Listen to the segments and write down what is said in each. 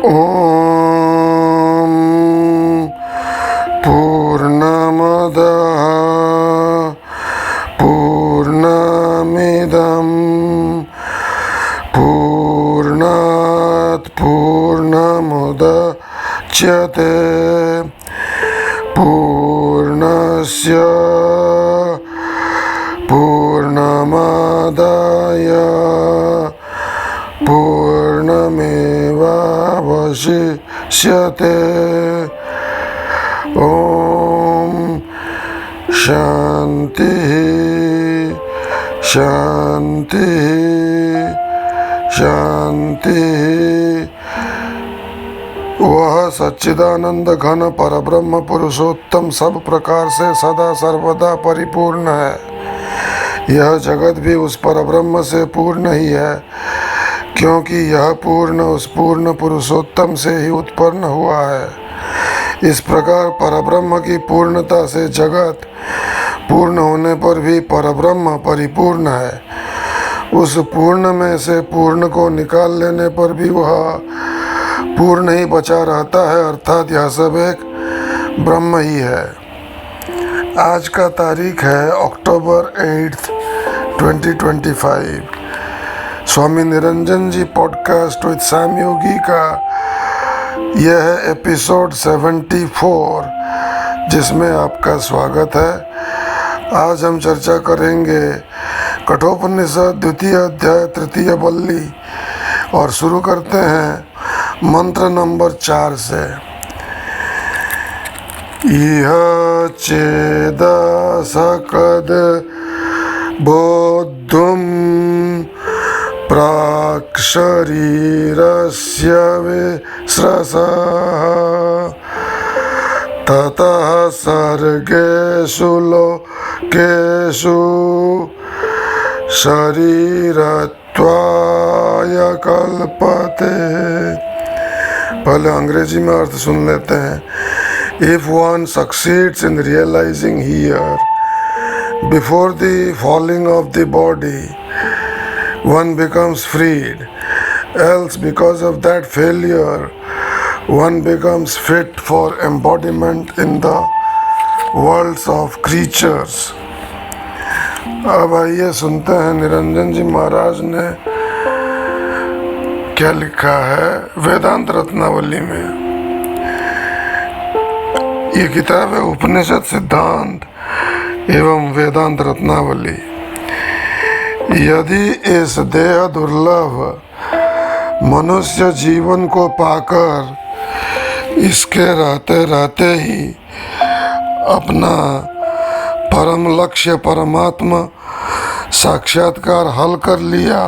ॐ पूर्णमदः पूर्णमिदं पूर्णात् पूर्णमुदच्यते पूर्णस्य पूर्णमादाय पूर्णमेवावशिष्यते। ॐ शान्तिः शान्तिः शान्तिः। वह सच्चिदानंद घन परब्रह्म पुरुषोत्तम सब प्रकार से सदा सर्वदा परिपूर्ण है। यह जगत भी उस परब्रह्म से पूर्ण ही है, क्योंकि यह पूर्ण उस पूर्ण पुरुषोत्तम से ही उत्पन्न हुआ है। इस प्रकार परब्रह्म की पूर्णता से जगत पूर्ण होने पर भी परब्रह्म परिपूर्ण है। उस पूर्ण में से पूर्ण को निकाल लेने पर भी वह पूर्ण ही बचा रहता है, अर्थात यह सब एक ब्रह्म ही है। आज का तारीख है अक्टूबर 8, 2025। स्वामी निरंजन जी पॉडकास्ट विद सैम योगी का यह है एपिसोड 74, जिसमें आपका स्वागत है। आज हम चर्चा करेंगे कठोपनिषद द्वितीय अध्याय तृतीय बल्ली, और शुरू करते हैं मंत्र नंबर 4 से। इह चेद सकद बोद्धुम प्राक् शरीरस्य विस्रसः ततः सर्गेषु लोकेषु शरीरत्वाय कल्पते। पहले अंग्रेजी में अर्थ सुन लेते हैं। If one succeeds in realizing here, before the falling of the body, one becomes freed. Else, because of that failure, one becomes fit for embodiment in the worlds of creatures. अब आइए सुनते हैं निरंजन जी महाराज ने क्या लिखा है वेदांत रत्नावली में। ये किताब है उपनिषद सिद्धांत एवं वेदांत रत्नावली। यदि इस देह दुर्लभ मनुष्य जीवन को पाकर इसके रहते रहते ही अपना परम लक्ष्य परमात्मा साक्षात्कार हल कर लिया,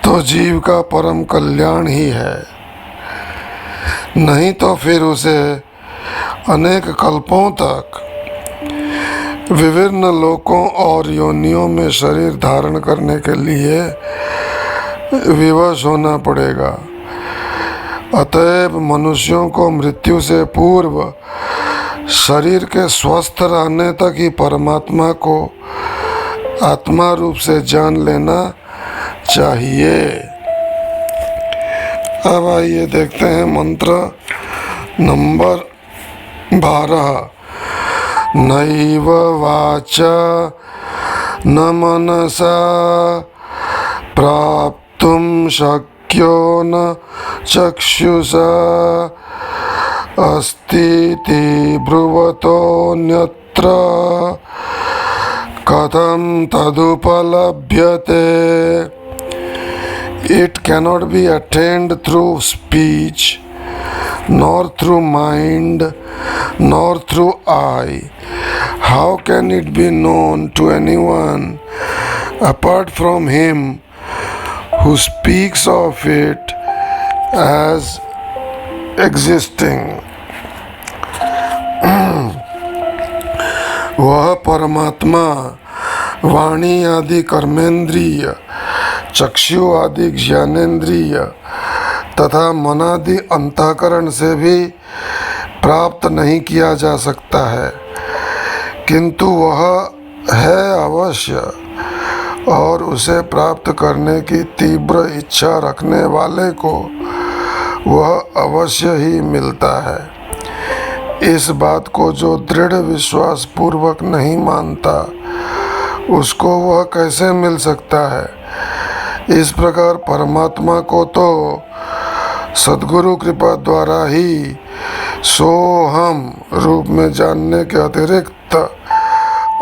तो जीव का परम कल्याण ही है। नहीं तो फिर उसे अनेक कल्पों तक विभिन्न लोकों और योनियों में शरीर धारण करने के लिए विवश होना पड़ेगा। अतएव मनुष्यों को मृत्यु से पूर्व शरीर के स्वस्थ रहने तक ही परमात्मा को आत्मा रूप से जान लेना चाहिए। अब आइए देखते हैं मंत्र नंबर 12। नैव वाचा न मनसा प्राप्तुं शक्यो न चक्षुषा अस्तीति ब्रुवतोऽन्यत्र कथं तदुपलभ्यते। It cannot be attained through speech, nor through mind, nor through eye. How can it be known to anyone apart from him who speaks of it as existing? वह परमात्मा वाणी आदि कर्मेंद्रिय, चक्षु आदि ज्ञानेन्द्रिय तथा मनादि अंतःकरण से भी प्राप्त नहीं किया जा सकता है, किंतु वह है अवश्य और उसे प्राप्त करने की तीव्र इच्छा रखने वाले को वह अवश्य ही मिलता है। इस बात को जो दृढ़ विश्वास पूर्वक नहीं मानता उसको वह कैसे मिल सकता है। इस प्रकार परमात्मा को तो सद्गुरु कृपा द्वारा ही सोहम रूप में जानने के अतिरिक्त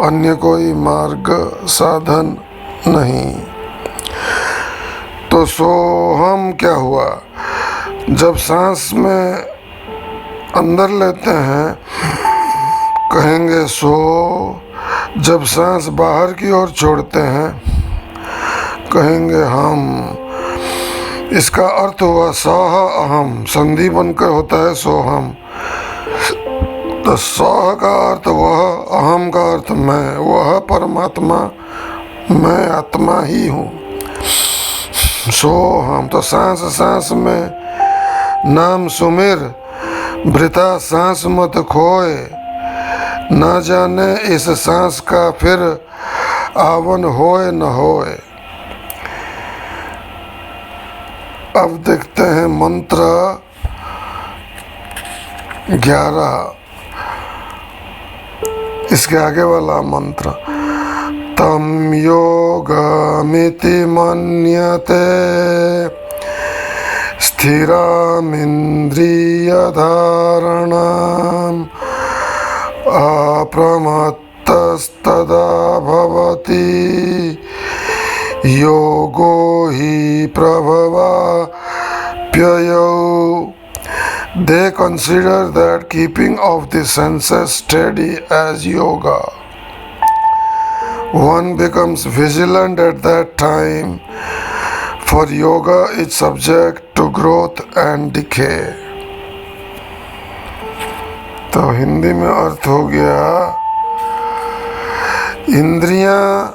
अन्य कोई मार्ग साधन नहीं। तो सोहम क्या हुआ? जब सांस में अंदर लेते हैं कहेंगे सो, जब सांस बाहर की ओर छोड़ते हैं कहेंगे हम। इसका अर्थ हुआ सह अहम, संधि बनकर होता है सोहम। तो सह का अर्थ वह, अहम का अर्थ मैं, वह परमात्मा मैं आत्मा ही हूँ। सोहम। तो सांस सांस में नाम सुमिर, वृथा सांस मत खोए, न जाने इस सांस का फिर आवन होए न होए। अब देखते हैं मंत्र 11, इसके आगे वाला मंत्र। तम योगमिति मन्यते स्थिरामिन्द्रियधारणाम् अप्रमत्तस्तदा भवति योगो हि प्रभवाप्ययौ। They consider that keeping of the senses steady as yoga. One becomes vigilant at that time, for yoga is subject to growth and decay. तो हिंदी में अर्थ हो गया, इंद्रियां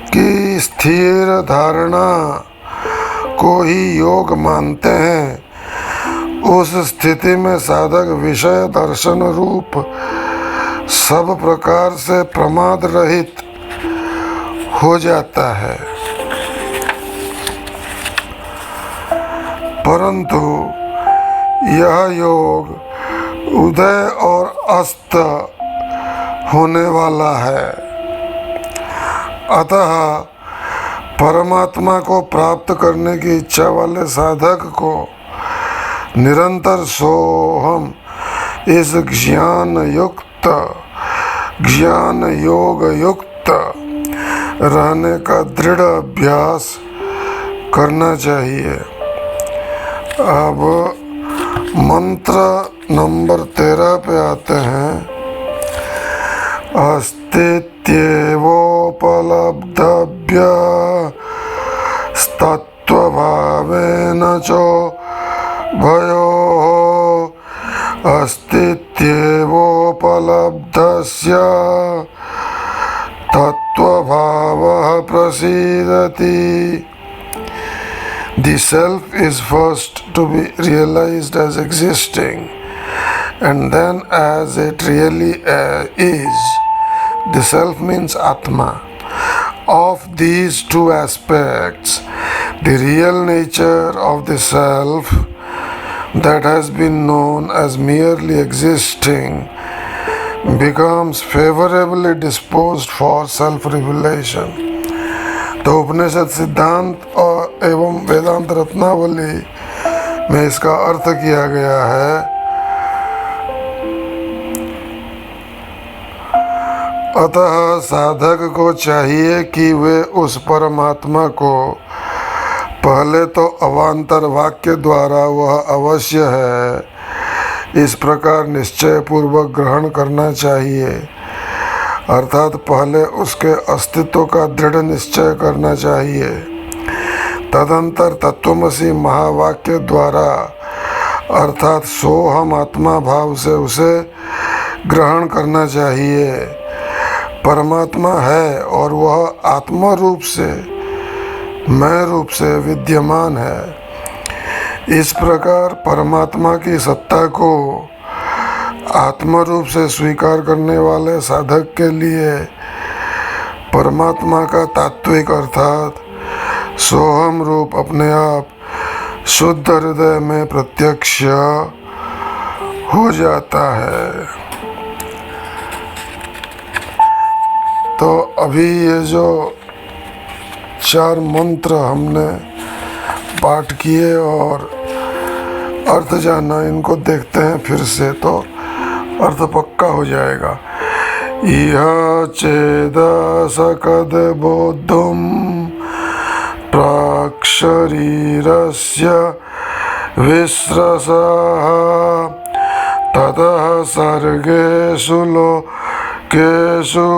की स्थिर धारणा को ही योग मानते हैं। उस स्थिति में साधक विषय दर्शन रूप सब प्रकार से प्रमाद रहित हो जाता है। परंतु यह योग उदय और अस्त होने वाला है। अतः परमात्मा को प्राप्त करने की इच्छा वाले साधक को निरंतर सोहम इस ज्ञान योग युक्त रहने का दृढ़ अभ्यास करना चाहिए। अब मंत्र नंबर 13 पे आते हैं। अस्तित्वोपलब्धव्य तत्वभावेन चो भयो अस्तित्वोपलब्धस्य तत्वभावः प्रसीदति। The self is first to be realized as existing, and then as it really is. The self means Atma. Of these two aspects, the real nature of the self that has been known as merely existing becomes favorably disposed for self-revelation. तो उपनिषद सिद्धांत और एवं वेदांत रत्नावली में इसका अर्थ किया गया है। अतः साधक को चाहिए कि वे उस परमात्मा को पहले तो अवान्तर वाक्य द्वारा वह अवश्य है इस प्रकार निश्चय पूर्वक ग्रहण करना चाहिए। अर्थात पहले उसके अस्तित्व का दृढ़ निश्चय करना चाहिए। तदंतर तत्वमसि महावाक्य द्वारा अर्थात सोहम आत्मा भाव से उसे ग्रहण करना चाहिए। परमात्मा है और वह आत्मा रूप से, मैं रूप से विद्यमान है। इस प्रकार परमात्मा की सत्ता को आत्मा रूप से स्वीकार करने वाले साधक के लिए परमात्मा का तात्विक अर्थात सोहम रूप अपने आप शुद्ध हृदय में प्रत्यक्ष हो जाता है। तो अभी ये जो 4 मंत्र हमने पाठ किए और अर्थ जाना, इनको देखते हैं फिर से तो अर्थ पक्का हो जाएगा। यह चेद सकद बोद्धुम प्राक् शरीरस्य विस्रसः ततः सर्गेषु लोकेषु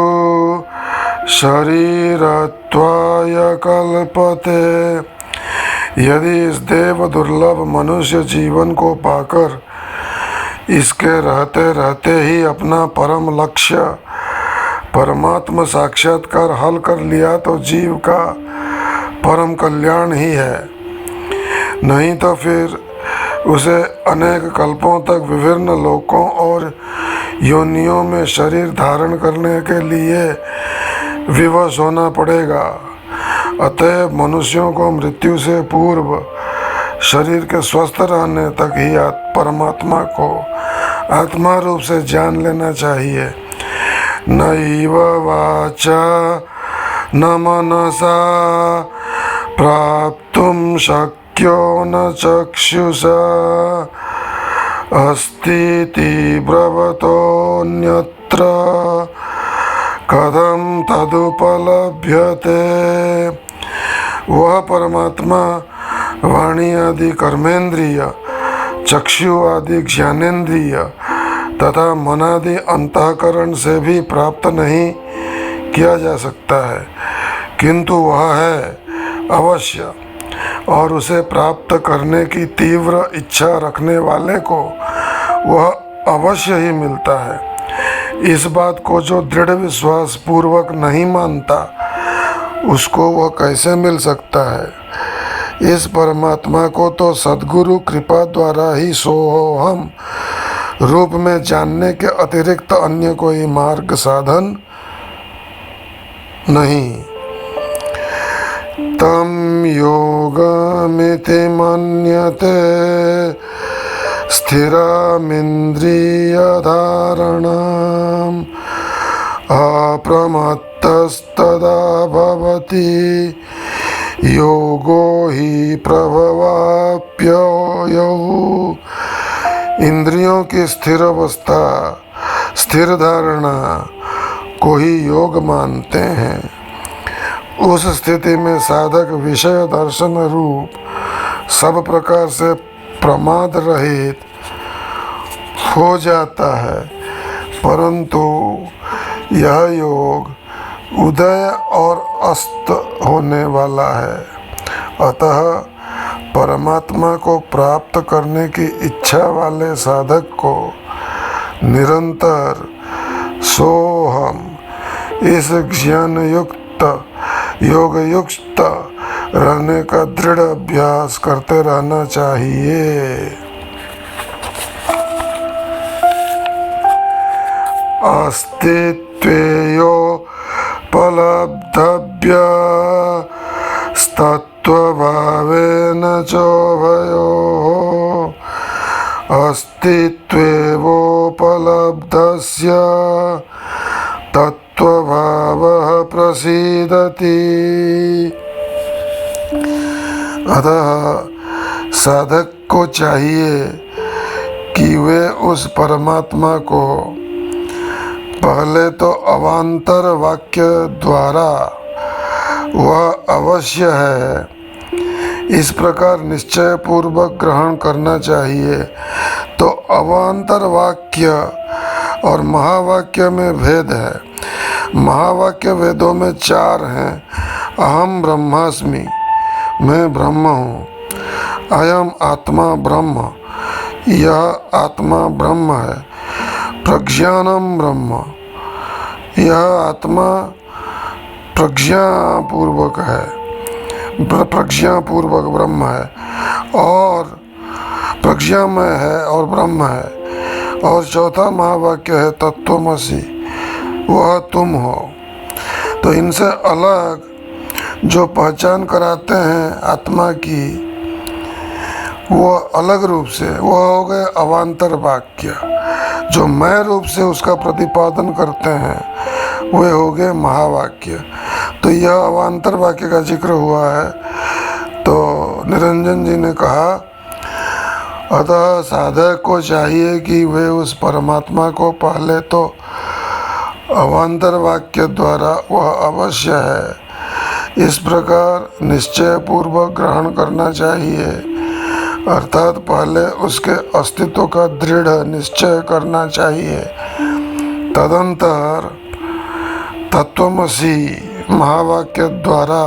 शरीरत्वाय कल्पते। यदि इस देव दुर्लभ मनुष्य जीवन को पाकर इसके रहते रहते ही अपना परम लक्ष्य परमात्मा साक्षात्कार हल कर लिया तो जीव का परम कल्याण ही है, नहीं तो फिर उसे अनेक कल्पों तक विभिन्न लोकों और योनियों में शरीर धारण करने के लिए विवश होना पड़ेगा। अतएव मनुष्यों को मृत्यु से पूर्व शरीर के स्वस्थ रहने तक ही परमात्मा को आत्मा रूप से जान लेना चाहिए। नैव वाचा न मनसा प्राप्तुं शक्यो न चक्षुषा अस्तीति ब्रवतोऽन्यत्र कथं तदुपलभ्यते। वह परमात्मा वाणी आदि कर्मेंद्रिय, चक्षु आदि ज्ञानेन्द्रिय तथा मनादि अंतःकरण से भी प्राप्त नहीं किया जा सकता है, किंतु वह है अवश्य और उसे प्राप्त करने की तीव्र इच्छा रखने वाले को वह अवश्य ही मिलता है। इस बात को जो दृढ़ विश्वास पूर्वक नहीं मानता उसको वह कैसे मिल सकता है। इस परमात्मा को तो सद्गुरु कृपा द्वारा ही सोहम रूप में जानने के अतिरिक्त अन्य कोई मार्ग साधन नहीं। तम योगमिति मन्यते स्थिरमिन्द्रियधारणम् अप्रमत्तस्तदा भवति योगो हि प्रभवाप्ययौ। इंद्रियों की स्थिर अवस्था, स्थिर धारणा को ही योग मानते हैं। उस स्थिति में साधक विषय दर्शन रूप सब प्रकार से प्रमाद रहित हो जाता है, परंतु यह योग उदय और अस्त होने वाला है। अतः परमात्मा को प्राप्त करने की इच्छा वाले साधक को निरंतर सोहम इस ज्ञान युक्त योग युक्त रहने का दृढ़ अभ्यास करते रहना चाहिए। अस्तित्वेयोपलब्धव्य तत्त्वभावेन चोभयोः अस्तित्वेवोपलब्धस्य तत्त्वभावः प्रसीदति। अतः साधक को चाहिए कि वे उस परमात्मा को पहले तो अवान्तर वाक्य द्वारा वह अवश्य है इस प्रकार निश्चय पूर्वक ग्रहण करना चाहिए। तो अवान्तर वाक्य और महावाक्य में भेद है। महावाक्य वेदों में 4 हैं। अहम ब्रह्मास्मि, मैं ब्रह्म हूँ। अयम आत्मा ब्रह्म, यह आत्मा ब्रह्म है। प्रज्ञानम ब्रह्म, यह आत्मा प्रज्ञापूर्वक है, प्रज्ञापूर्वक ब्रह्म है और प्रज्ञामय है और ब्रह्म है। और चौथा महावाक्य है तत्त्वमसि, वह तुम हो। तो इनसे अलग जो पहचान कराते हैं आत्मा की, वो अलग रूप से वो हो गए अवान्तर वाक्य। जो मैं रूप से उसका प्रतिपादन करते हैं वे हो गए महावाक्य। तो यह अवान्तर वाक्य का जिक्र हुआ है। तो निरंजन जी ने कहा, अतः साधक को चाहिए कि वे उस परमात्मा को पहले तो अवान्तर वाक्य द्वारा वह अवश्य है इस प्रकार निश्चय पूर्वक ग्रहण करना चाहिए, अर्थात पहले उसके अस्तित्व का दृढ़ निश्चय करना चाहिए। तदंतर तत्वमसि महावाक्य द्वारा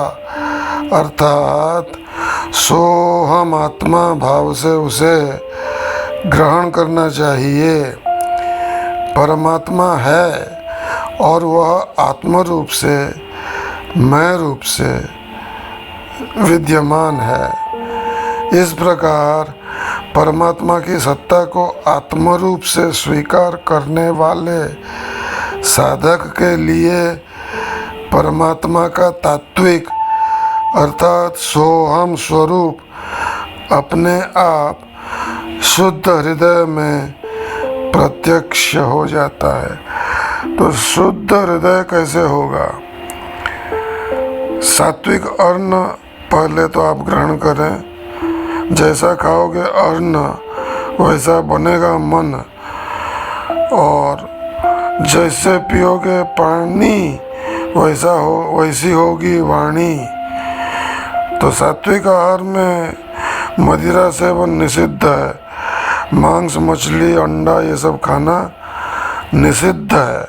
अर्थात सोहम आत्मा भाव से उसे ग्रहण करना चाहिए। परमात्मा है और वह आत्म रूप से मैं रूप से विद्यमान है। इस प्रकार परमात्मा की सत्ता को आत्म रूप से स्वीकार करने वाले साधक के लिए परमात्मा का तात्विक अर्थात सोहम स्वरूप अपने आप शुद्ध हृदय में प्रत्यक्ष हो जाता है। तो शुद्ध हृदय कैसे होगा? सात्विक अन्न पहले तो आप ग्रहण करें, जैसा खाओगे अन्न वैसा बनेगा मन, और जैसे पियोगे पानी वैसी होगी वाणी। तो सात्विक आहार में मदिरा सेवन निषिद्ध है, मांस मछली अंडा ये सब खाना निषिद्ध है।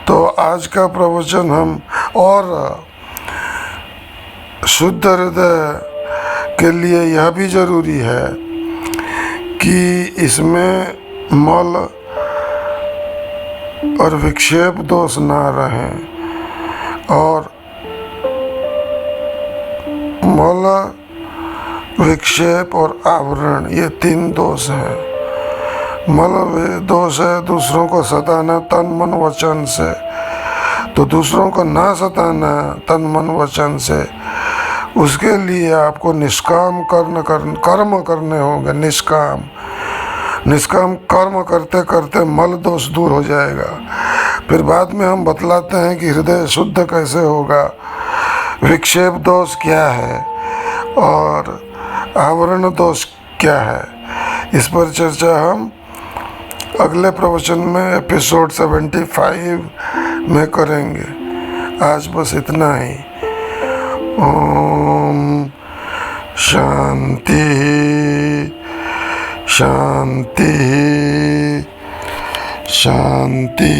तो आज का प्रवचन हम और शुद्ध हृदय के लिए यह भी जरूरी है कि इसमें मल और विक्षेप दोष ना रहें, और मल विक्षेप और आवरण ये 3 दोष हैं। मल दोष है दूसरों को सताना तन मन वचन से, तो दूसरों को ना सताना तन मन वचन से, उसके लिए आपको निष्काम कर्म करने होंगे। निष्काम कर्म करते करते मल दोष दूर हो जाएगा। फिर बाद में हम बतलाते हैं कि हृदय शुद्ध कैसे होगा, विक्षेप दोष क्या है और आवरण दोष क्या है। इस पर चर्चा हम अगले प्रवचन में एपिसोड 75 में करेंगे। आज बस इतना ही। ओम शांति शांति शांति।